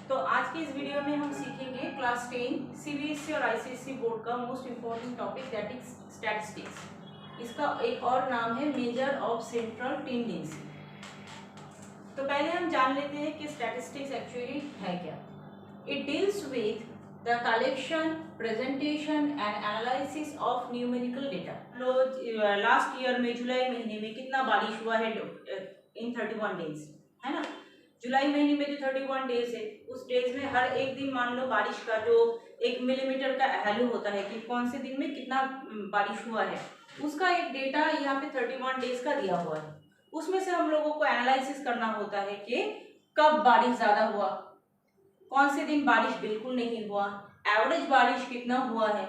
तो आज की इस वीडियो में हम सीखेंगे क्लास 10 सीबीएसई और आईसीएसई बोर्ड का most important topic that is statistics. इसका एक और नाम है मेजर ऑफ सेंट्रल टेंडेंसी। तो पहले हम जान लेते हैं कि स्टैटिस्टिक्स एक्चुअली है क्या। It deals with the collection, presentation and analysis of numerical data. Last year में जुलाई महीने में कितना बारिश हुआ है इन 31 डेज, है ना। जुलाई महीने में जो 31 डेज है उस डेज में हर एक दिन मान लो बारिश का जो 1 मिलीमीटर का वैल्यू होता है कि कौन से दिन में कितना बारिश हुआ है, उसका एक डेटा यहाँ पे 31 डेज का दिया हुआ है। उसमें से हम लोगों को एनालिसिस करना होता है कि कब बारिश ज़्यादा हुआ, कौन से दिन बारिश बिल्कुल नहीं हुआ, एवरेज बारिश कितना हुआ है,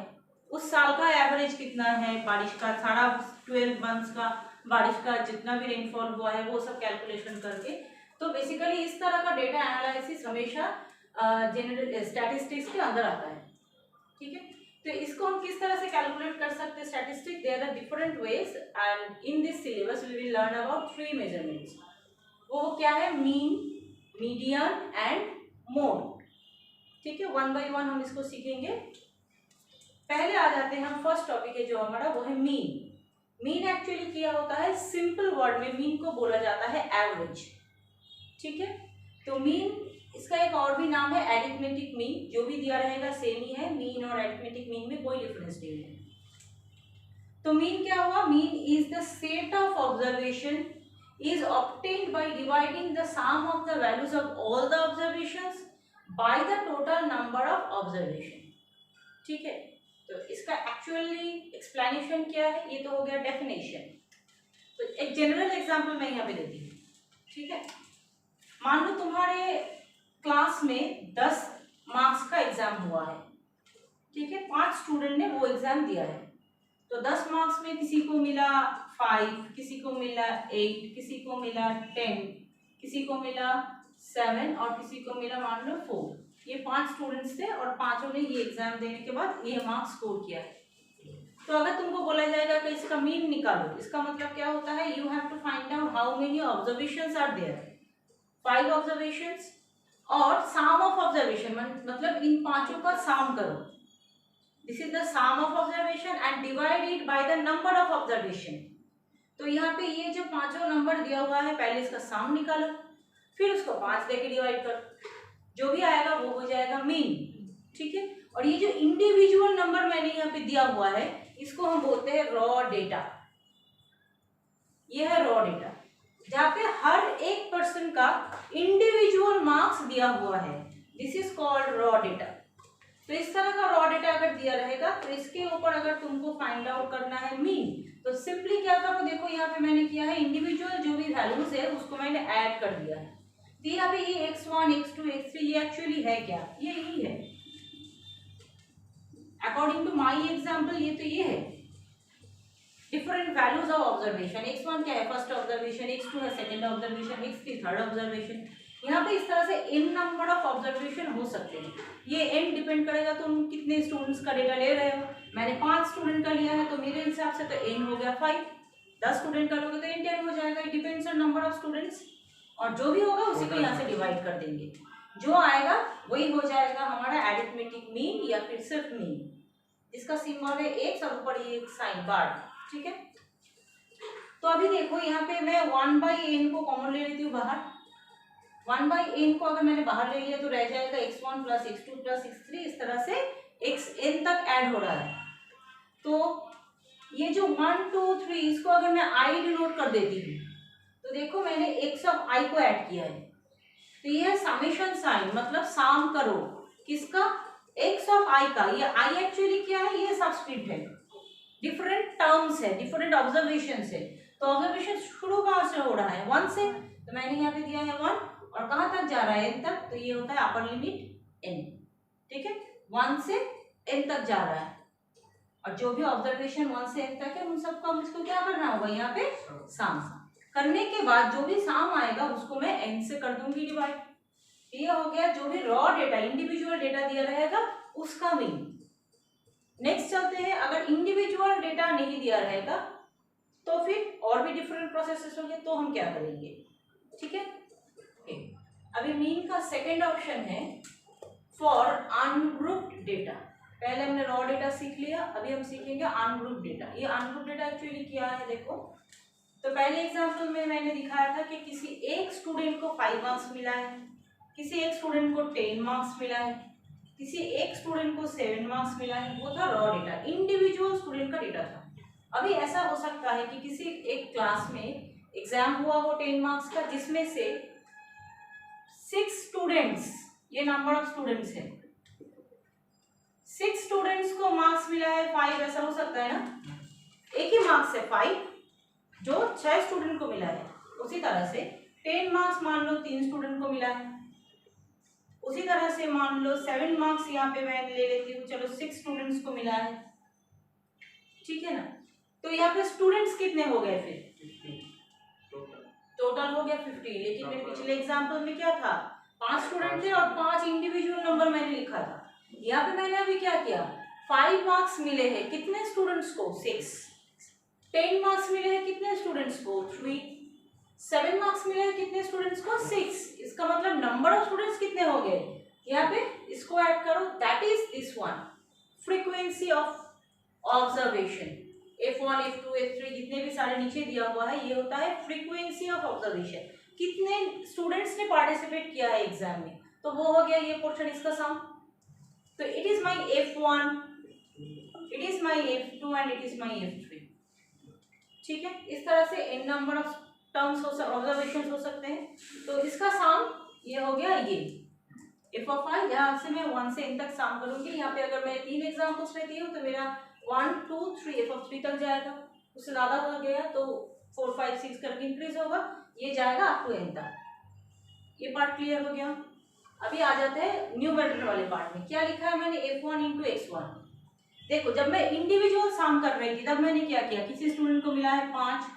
उस साल का एवरेज कितना है बारिश का, सारा 12 मंथ्स का बारिश का जितना भी रेनफॉल हुआ है वो सब कैलकुलेशन करके। तो बेसिकली इस तरह का डेटा एनालिसिस हमेशा जनरल स्टैटिस्टिक्स के अंदर आता है, ठीक है। तो इसको हम किस तरह से कैलकुलेट कर सकते हैं statistics, there are different ways and in this syllabus we will learn about 3 measurements. वो क्या है? मीन, मीडियन एंड मोड, ठीक है। वन बाय वन हम इसको सीखेंगे। पहले आ जाते हैं हम फर्स्ट टॉपिक है जो हमारा, वो है मीन। मीन एक्चुअली क्या होता है? सिंपल वर्ड में मीन को बोला जाता है एवरेज, ठीक है। तो मीन, इसका एक और भी नाम है एरिथमेटिक मीन। जो भी दिया रहेगा सेम ही है, मीन और एरिथमेटिक मीन में कोई डिफरेंस नहीं है। तो मीन क्या हुआ? Mean is the set of observation is obtained by dividing the sum of the values of all the observations by the total number of observation, ठीक है। तो इसका एक्चुअली एक्सप्लेनेशन क्या है? ये तो हो गया डेफिनेशन। तो एक जनरल एग्जांपल मैं यहाँ पे देती हूँ, ठीक है। मान लो तुम्हारे क्लास में 10 मार्क्स का एग्जाम हुआ है, ठीक है। 5 स्टूडेंट ने वो एग्जाम दिया है। तो 10 मार्क्स में किसी को मिला 5, किसी को मिला 8, किसी को मिला 10, किसी को मिला 7 और किसी को मिला मान लो 4। ये 5 स्टूडेंट्स थे और पांचों ने ये एग्जाम देने के बाद ये मार्क्स स्कोर किया है। तो अगर तुमको बोला जाएगा कि इसका मीन निकालो, इसका मतलब क्या होता है? You have to find out how many observations are there, 5 observations और सम ऑफ ऑब्जर्वेशन, मतलब इन पांचों का सम करो। This is the sum of observation and divide it by the number of observation. तो यहाँ पे ये जो पांचों नंबर दिया हुआ है, पहले इसका सम निकालो, फिर उसको 5 देके डिवाइड करो, जो भी आएगा वो हो जाएगा मीन, ठीक है। और ये जो इंडिविजुअल नंबर मैंने यहाँ पे दिया हुआ है इसको हम बोलते हैं रॉ डेटा। ये है रॉ डेटा, जहाँ पे हर एक पर्सन का इंडिविजुअल मार्क्स दिया हुआ है। This is called raw data. तो इस तरह का रॉ डेटा अगर दिया रहेगा तो इसके ऊपर अगर तुमको फाइंड आउट करना है मीन, तो सिंपली क्या करो, देखो यहाँ पे मैंने किया है इंडिविजुअल जो भी वैल्यूज है उसको मैंने ऐड कर दिया है। तो यहाँ पे ये x1, x2, x3 ये एक्चुअली है क्या? ये यही है अकॉर्डिंग टू माई एग्जाम्पल। ये तो ये है different values of observation. x1 क्या है? फर्स्ट ऑब्जर्वेशन, x2 है second observation, x3 third observation. यहाँ पे इस तरह से n नंबर ऑफ ऑब्जर्वेशन हो सकते हैं। ये n डिपेंड करेगा तुम कितने स्टूडेंट्स का डेटा ले रहे हो। मैंने 5 स्टूडेंट का लिया है तो मेरे हिसाब से तो n हो गया 5। 10 स्टूडेंट का लोगे तो n 10 हो जाएगा। It depends on number of students, और जो भी होगा उसी को यहाँ से डिवाइड कर देंगे, जो आएगा वही हो जाएगा हमारा एरिथमेटिक मीन या फिर सिर्फ मीन, जिसका सिंबल है x और ऊपर ये साइन बार, ठीक है। तो अभी देखो यहाँ पे मैं 1/n को कॉमन ले लेती हूँ बाहर। 1/n को अगर मैंने बाहर ले लिया तो रह जाएगा x1 plus x2 plus x3, इस तरह से xn तक ऐड हो रहा है। तो ये जो 1 2 3 इसको अगर मैं i डिनोट कर देती हूँ तो देखो मैंने x ऑफ i को ऐड किया है। तो ये है समेशन साइन, मतलब साम करो किसका? x ऑफ i का। ये i एक्चुअली क्या है? ये सबस्क्रिप्ट है, डिफरेंट टर्म्स है, डिफरेंट ऑब्जर्वेशन है। तो ऑब्जर्वेशन शुरू कहाँ से हो रहा है? 1 से। तो मैंने यहाँ पे दिया है 1 और कहाँ तक जा रहा है? n तक। तो ये होता है अपर लिमिट n, ठीक है। 1 से n तक जा रहा है और जो भी ऑब्जर्वेशन 1 से n तक है उन सबका मुझको क्या करना होगा? यहाँ पे सम करने के बाद जो भी सम आएगा उसको मैं n से कर दूंगी डिवाइड। ये हो गया जो भी रॉ डेटा, इंडिविजुअल डेटा दिया रहेगा उसका मीन। नेक्स्ट चलते हैं, अगर इंडिविजुअल डेटा नहीं दिया रहेगा तो फिर और भी डिफरेंट प्रोसेसेस होंगे, तो हम क्या करेंगे, ठीक है। अभी मीन का सेकंड ऑप्शन है फॉर अनग्रुप्ड डेटा। पहले हमने रॉ डेटा सीख लिया, अभी हम सीखेंगे अनग्रुप्ड डेटा। ये अनग्रुप्ड डेटा एक्चुअली क्या है देखो। तो पहले एग्जांपल में मैंने दिखाया था कि किसी एक स्टूडेंट को 5 मार्क्स मिला है, किसी एक स्टूडेंट को 10 मार्क्स मिला है, किसी एक स्टूडेंट को 7 मार्क्स मिला है। वो था रॉ डेटा, इंडिविजुअल स्टूडेंट का डेटा था। अभी ऐसा हो सकता है कि किसी एक क्लास में एग्जाम हुआ हो 10 मार्क्स का, जिसमें से 6 स्टूडेंट्स, ये नंबर ऑफ स्टूडेंट्स है, 6 स्टूडेंट्स को मार्क्स मिला है 5, ऐसा हो सकता है ना। एक ही मार्क्स है 5 जो 6 स्टूडेंट को मिला है। उसी तरह से 10 मार्क्स मान लो 3 स्टूडेंट को मिला है। उसी तरह से मान लो 7 मार्क्स यहाँ पे मैं ले लेती हूँ, चलो 6 स्टूडेंट्स को मिला है, ठीक है ना। तो यहाँ पे स्टूडेंट्स कितने हो गए फिर? टोटल हो गया 50। लेकिन मैं पिछले एग्जाम्पल में क्या था, 5 स्टूडेंट थे और 5 इंडिविजुअल नंबर मैंने लिखा था। यहाँ पे मैंने अभी क्या किया, 5 मार्क्स मिले हैं कितने स्टूडेंट्स को? 6। 10 मार्क्स मिले हैं कितने स्टूडेंट्स को? 3। 7 मार्क्स मिले हैं कितने स्टूडेंट्स को? 6। इसका मतलब नंबर ऑफ स्टूडेंट्स कितने हो गए? यहाँ पे इसको ऐड करो, that is this one, frequency of observation. F1, F2, F3 जितने भी सारे नीचे दिया हुआ है, ये होता है फ्रीक्वेंसी ऑफ ऑब्जर्वेशन। कितने स्टूडेंट्स ने पार्टिसिपेट किया है एग्जाम में, तो वो हो गया ये पोर्शन, इसका सम। तो it is my F1, it is my F2 and it is my F3, ठीक है। इस तरह से n नंबर ऑफ टर्म्स हो, ऑब्जर्वेशन हो सकते हैं। तो इसका सम ये हो गया, ये f of i। यहाँ से मैं 1 से n तक सम करूंगी। यहाँ पे अगर मैं 3 एग्जाम्पल्स लेती हूँ तो मेरा 1, 2, 3 f of 3 तक जाएगा। उससे ज़्यादा हो गया तो 4, 5, 6 करके इंक्रीज होगा, ये जाएगा अप टू n तक। ये पार्ट क्लियर हो गया। अभी आ जाते हैं न्यूमरेटर वाले पार्ट में। क्या लिखा है मैंने? f1 into x1। देखो जब मैं इंडिविजुअल सम कर रही थी तब मैंने क्या किया, किसी स्टूडेंट को मिला है 5,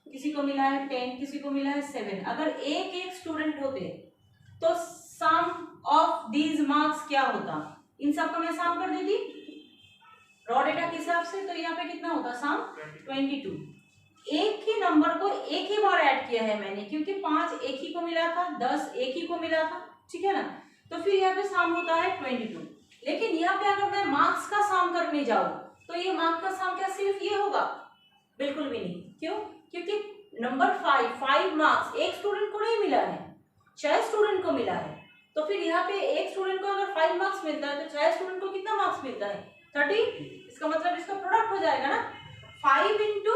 किसी को मिला है 10, किसी को मिला है 7। अगर एक एक स्टूडेंट होते तो सम ऑफ दीज मार्क्स क्या होता? इन सब का मैं सम कर देती रॉ डेटा के हिसाब से। तो यहाँ पे कितना होता सम? 22। एक ही नंबर को एक ही बार ऐड किया है मैंने, क्योंकि 5 एक ही को मिला था, 10 एक ही को मिला था, ठीक है ना। तो फिर यहाँ पे सम होता है 22। लेकिन यहाँ पे अगर मैं मार्क्स का सम करने जाऊं तो ये मार्क्स का सम क्या सिर्फ ये होगा? बिल्कुल भी नहीं। क्यों? क्योंकि नंबर 5 मार्क्स एक स्टूडेंट को नहीं मिला है, 6 स्टूडेंट को मिला है। तो फिर यहाँ पे एक स्टूडेंट को अगर 5 मार्क्स मिलता है तो 6 स्टूडेंट को कितना मार्क्स मिलता है? 30। इसका मतलब इसका प्रोडक्ट हो जाएगा ना, 5 इंटू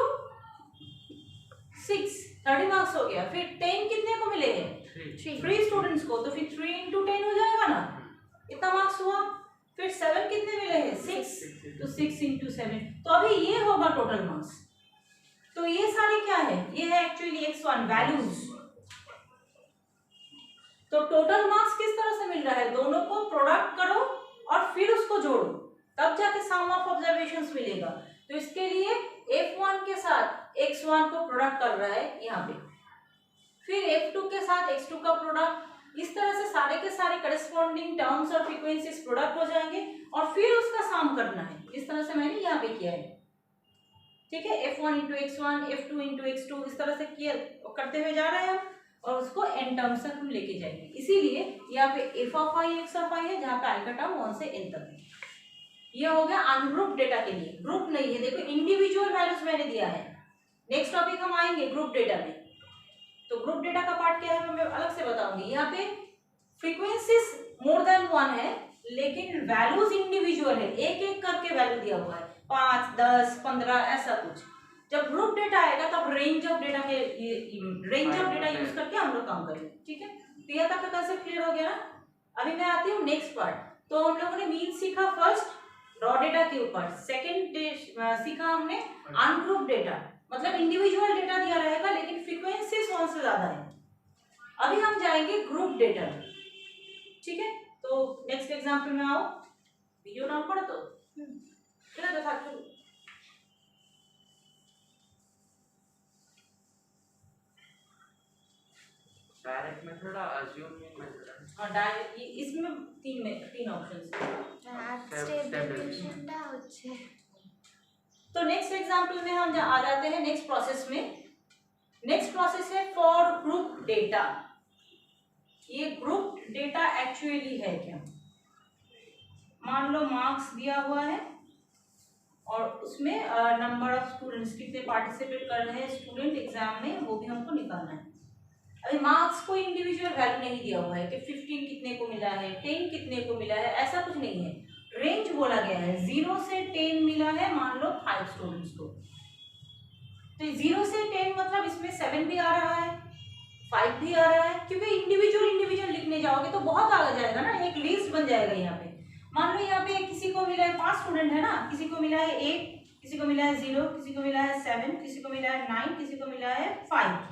6, 30 मार्क्स हो गया। फिर 10 कितने को मिले हैं? 3 स्टूडेंट्स को, तो फिर 3 इंटू 10 हो जाएगा ना, इतना मार्क्स हुआ। फिर 7 कितने मिले हैं? 6, तो 6 इंटू 7, तो अभी ये होगा टोटल मार्क्स। तो ये सारे क्या है? ये है एक्चुअली x1 वैल्यूज। तो टोटल मार्क्स किस तरह से मिल रहा है? दोनों को प्रोडक्ट करो और फिर उसको जोड़ो, तब जाके सम ऑफ ऑब्जर्वेशंस मिलेगा। तो इसके लिए f1 के साथ x1 को प्रोडक्ट कर रहा है यहाँ पे, फिर f2 के साथ x2 का प्रोडक्ट। इस तरह से सारे के सारे करस्पॉन्डिंग टर्म्स और फ्रीक्वेंसीज प्रोडक्ट हो जाएंगे और फिर उसका सम करना है। इस तरह से मैंने यहाँ पे किया है, ठीक है। f1 into x1, f2 into x2, इस तरह से किया करते हुए जा रहे हैं हम, और उसको n टर्म्स तक हम लेके जाएंगे। इसीलिए यहाँ पे f of i x of i है, जहाँ पे i का टर्म 1 से n तक है। ये हो गया अनग्रुप डेटा के लिए। ग्रुप नहीं है, देखो इंडिविजुअल वैल्यूज मैंने दिया है। नेक्स्ट टॉपिक हम आएंगे ग्रुप डेटा में। तो ग्रुप डेटा का पार्ट क्या है मैं अलग से बताऊंगी। यहाँ पे फ्रीक्वेंसीज मोर देन 1 है, लेकिन वैल्यूज इंडिविजुअल है, एक एक करके वैल्यू दिया हुआ है, 5, 10, 15 ऐसा कुछ। जब ग्रुप डेटा आएगा तब रेंज ऑफ डेटा यूज करके हम लोग काम करेंगे, ठीक है। तो यह तक कंसेप्ट क्लियर हो गया ना। अभी मैं आती हूँ नेक्स्ट पार्ट। तो हम लोगों ने मीन सीखा फर्स्ट रॉ डेटा के ऊपर, सेकेंड सीखा हमने अनग्रुप डेटा, मतलब इंडिविजुअल डेटा दिया रहेगा लेकिन फ्रीक्वेंसीज 1 से ज्यादा है। अभी हम जाएंगे ग्रुप डेटा, ठीक है। तो नेक्स्ट एग्जांपल में आओ, वीडियो डाउन करो तो चलो देखा डायरेक्ट मेथड अज्यूमिंग मेथड। हां डायरेक्ट इसमें तीन ऑप्शंस है। स्टेप टा হচ্ছে। तो नेक्स्ट एग्जांपल में हम आ जाते हैं नेक्स्ट प्रोसेस में। नेक्स्ट प्रोसेस है फॉर ग्रुप डेटा। ये ग्रुप डेटा एक्चुअली है क्या। मान लो मार्क्स दिया हुआ है और उसमें नंबर ऑफ स्टूडेंट्स कितने पार्टिसिपेट कर रहे हैं स्टूडेंट एग्जाम में, वो भी हमको निकालना है। अभी मार्क्स को इंडिविजुअल वैल्यू नहीं दिया हुआ है कि 15 कितने को मिला है, 10 कितने को मिला है, ऐसा कुछ नहीं है। रेंज बोला गया है, 0 से 10 मिला है मान लो 5 स्टूडेंट्स को, तो 0 से 10 मतलब इसमें 7 भी आ रहा है, 5 भी आ रहा है, क्योंकि इंडिविजुअल लिखने जाओगे तो बहुत आगे जाएगा ना, एक लिस्ट बन जाएगा। यहाँ पे मान लो यहाँ पे किसी को मिला है 5 स्टूडेंट है ना, किसी को मिला है 8, किसी को मिला है 0, किसी को मिला है 7, किसी को मिला है 9, किसी को मिला है 5।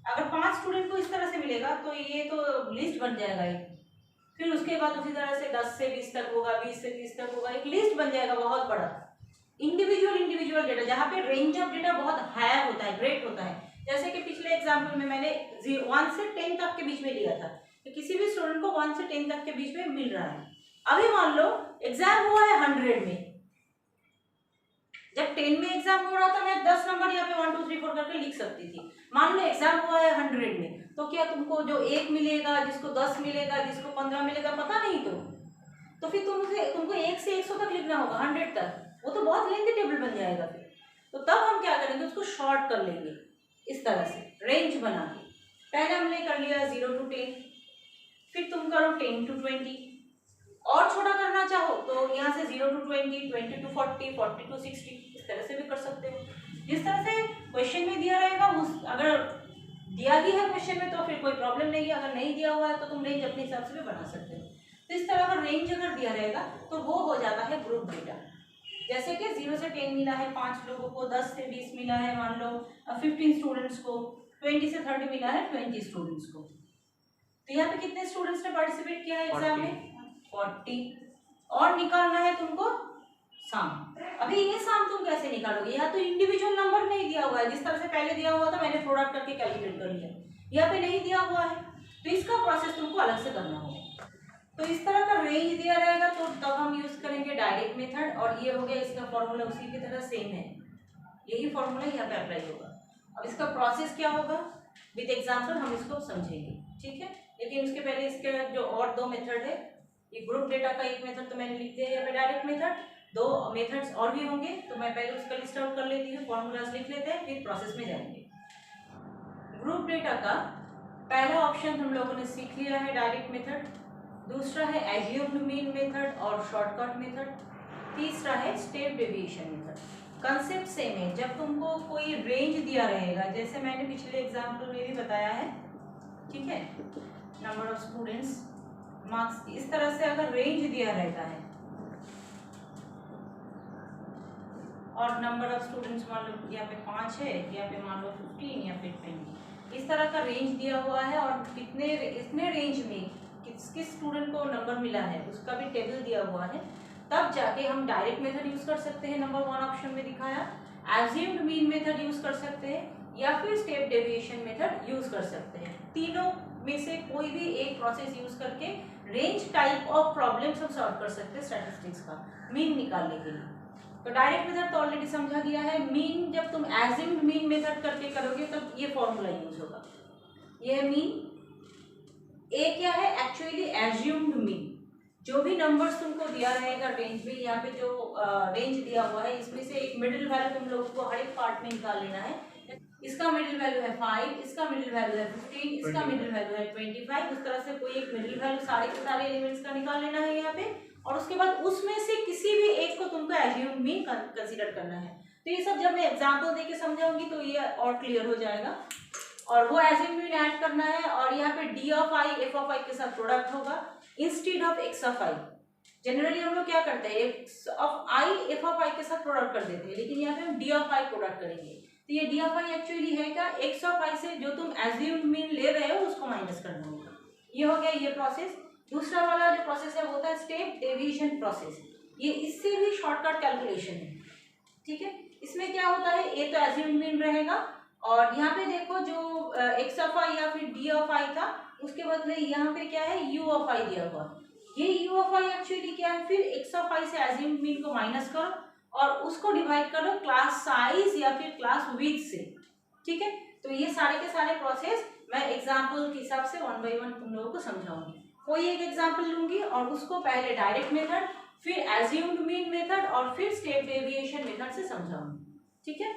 अगर 5 स्टूडेंट को इस तरह से मिलेगा तो ये तो लिस्ट बन जाएगा एक। फिर उसके बाद उसी तरह से 10 से 20 तक होगा, 20 से 30 तक होगा, एक लिस्ट बन जाएगा बहुत बड़ा। इंडिविजुअल डेटा जहाँ पे रेंज ऑफ डेटा बहुत हायर होता है, ग्रेट होता है। जैसे कि पिछले एग्जाम्पल में मैंने 1 से 10 तक के बीच में लिया था, तो किसी भी स्टूडेंट को 1 से 10 तक के बीच में मिल रहा है। अभी मान लो एग्जाम हुआ है 100 में, जब 10 में एग्जाम हो रहा था मैं 10 नंबर यहाँ पे 1 2 3 4 करके लिख सकती थी। मान लो एग्जाम हुआ है 100 में, तो क्या तुमको जो 1 मिलेगा, जिसको 10 मिलेगा, जिसको 15 मिलेगा, पता नहीं तो फिर तुमको 1 से 100 तक लिखना होगा, 100 तक, वो तो बहुत लेंथी टेबल बन जाएगा फिर। तो तब हम क्या करेंगे, उसको शॉर्ट कर लेंगे इस तरह से रेंज बना के। पहले हमने कर लिया 0 to 10, फिर तुम करो 10 to 20, और छोटा करना चाहो तो यहाँ से 0 to 20, 20 to 40, 40 to 60, इस तरह से भी कर सकते हो। जिस तरह से क्वेश्चन में दिया रहेगा, उस अगर दिया ही है क्वेश्चन में तो फिर कोई प्रॉब्लम नहीं है, अगर नहीं दिया हुआ है तो तुम रेंज अपने हिसाब से भी बना सकते हो। तो इस तरह का रेंज अगर दिया रहेगा तो वो हो जाता है ग्रुप डेटा। जैसे कि 0 से 10 मिला है 5 लोगों को, 10 से 20 मिला है मान लो 15 स्टूडेंट्स को, 20 से 30 मिला है 20 स्टूडेंट्स को। तो यहाँ पे कितने स्टूडेंट्स ने पार्टिसिपेट किया है एग्जाम में, 40। और निकालना है तुमको सम। अभी ये सम तुम कैसे निकालोगे, यहाँ तो इंडिविजुअल नंबर नहीं दिया हुआ है, जिस तरह से पहले दिया हुआ था मैंने प्रोडक्ट करके कैलकुलेट कर लिया, यहाँ पे नहीं दिया हुआ है, तो इसका प्रोसेस तुमको अलग से करना होगा। तो इस तरह का रेंज दिया रहेगा तो तब हम यूज करेंगे डायरेक्ट मेथड, और ये हो गया इसका फॉर्मूला उसी की तरह सेम है, यही फॉर्मूला यहाँ पे अप्लाई होगा। अब इसका प्रोसेस क्या होगा विद एग्जाम्पल हम इसको समझेंगे, ठीक है। लेकिन उसके पहले इसके जो और 2 मेथड है, ये ग्रुप डेटा का एक मेथड तो मैंने लिख दिया है यहाँ पे डायरेक्ट मेथड, 2 मेथड्स और भी होंगे, तो मैं पहले उसका लिस्ट आउट कर लेती हूँ, फॉर्मूलाज लिख लेते हैं, फिर प्रोसेस में जाएंगे। ग्रुप डेटा का पहला ऑप्शन हम लोगों ने सीख लिया है डायरेक्ट मेथड, दूसरा है एज्यूम्ड मीन मेथड और शॉर्टकट मेथड, तीसरा है step deviation method. Concept same है, जब तुमको कोई रेंज दिया रहेगा, जैसे मैंने पिछले एग्जाम्पल में भी बताया है, ठीक है, नंबर ऑफ स्टूडेंट्स, मार्क्स, इस तरह से अगर रेंज दिया रहता है और नंबर ऑफ स्टूडेंट्स मान लो यहाँ पे 5 है, यहाँ पे मान लो 15 या फिर 20, इस तरह का रेंज दिया हुआ है और इतने रेंज में किस स्टूडेंट को नंबर मिला है उसका भी टेबल दिया हुआ है, तब जाके हम डायरेक्ट मेथड यूज कर सकते हैं, नंबर 1 ऑप्शन में दिखाया, एज्यूम्ड मीन मेथड यूज कर सकते हैं या फिर स्टेप डेविएशन मेथड यूज कर सकते हैं। तीनों में से कोई भी एक प्रोसेस यूज करके रेंज टाइप ऑफ प्रॉब्लम्स हम सॉल्व कर सकते हैं स्टैटिस्टिक्स का मीन निकालने के लिए। तो डायरेक्ट मेथड तो ऑलरेडी समझा दिया है, मीन जब तुम एज्यूम्ड मीन मेथड करके करोगे तब ये फॉर्मूला यूज होगा, ये मीन। ए क्या है, एक्चुअली एज्यूम्ड मीन, जो भी नंबर्स तुमको दिया रहेगा रेंज में, यहाँ पे जो रेंज दिया हुआ है इसमें से एक मिडिल वैल्यू तुम लोगों को हर एक पार्ट में निकाल लेना है। इसका मिडिल वैल्यू है 5, इसका मिडिल वैल्यू है 15, इसका मिडिल वैल्यू है 25, उस तरह से कोई एक मिडिल वैल्यू सारे के सारे एलिमेंट्स का निकाल लेना है यहाँ पे, और उसके बाद उसमें से किसी भी एक को तुमको एज्यूम्ड मीन कंसीडर करना है। तो ये सब जब मैं एग्जाम्पल देके समझाऊंगी तो ये और क्लियर हो जाएगा। और वो एज्यूम्ड मीन ऐड करना है, और यहाँ पे D of I F of I के साथ प्रोडक्ट होगा instead of X of I. Generally हम लोग क्या करते हैं, X of I F of I के साथ प्रोडक्ट कर देते हैं, लेकिन यहाँ पे हम डी ऑफ आई प्रोडक्ट करेंगे। तो ये डी ऑफ आई एक्चुअली है क्या, एक्स ऑफ आई से जो तुम एज्यूम्ड मीन ले रहे हो उसको माइनस करना होगा। ये हो गया ये प्रोसेस। दूसरा वाला जो प्रोसेस है वो होता है स्टेप डेविएशन प्रोसेस, ये इससे भी शॉर्टकट कैलकुलेशन है, ठीक है। इसमें क्या होता है, ए तो एज्यूम्ड मीन रहेगा, और यहाँ पे देखो जो एक्स ऑफ आई या फिर डी ऑफ आई था उसके बदले यहाँ पे क्या है, यू ऑफ आई दिया हुआ। ये यू ऑफ आई एक्चुअली क्या है, फिर एक्स ऑफ आई से एज्यूम्ड मीन को माइनस करो और उसको डिवाइड करो क्लास साइज या फिर क्लास विड्थ से, ठीक है। तो ये सारे के सारे प्रोसेस मैं एग्जाम्पल के हिसाब से 1 by 1 तुम लोगों को समझाऊंगी। कोई एक एग्जांपल लूंगी और उसको पहले डायरेक्ट मेथड, फिर एज्यूम्ड मीन मेथड और फिर स्टेट डेविएशन मेथड से समझाऊंगी, ठीक है।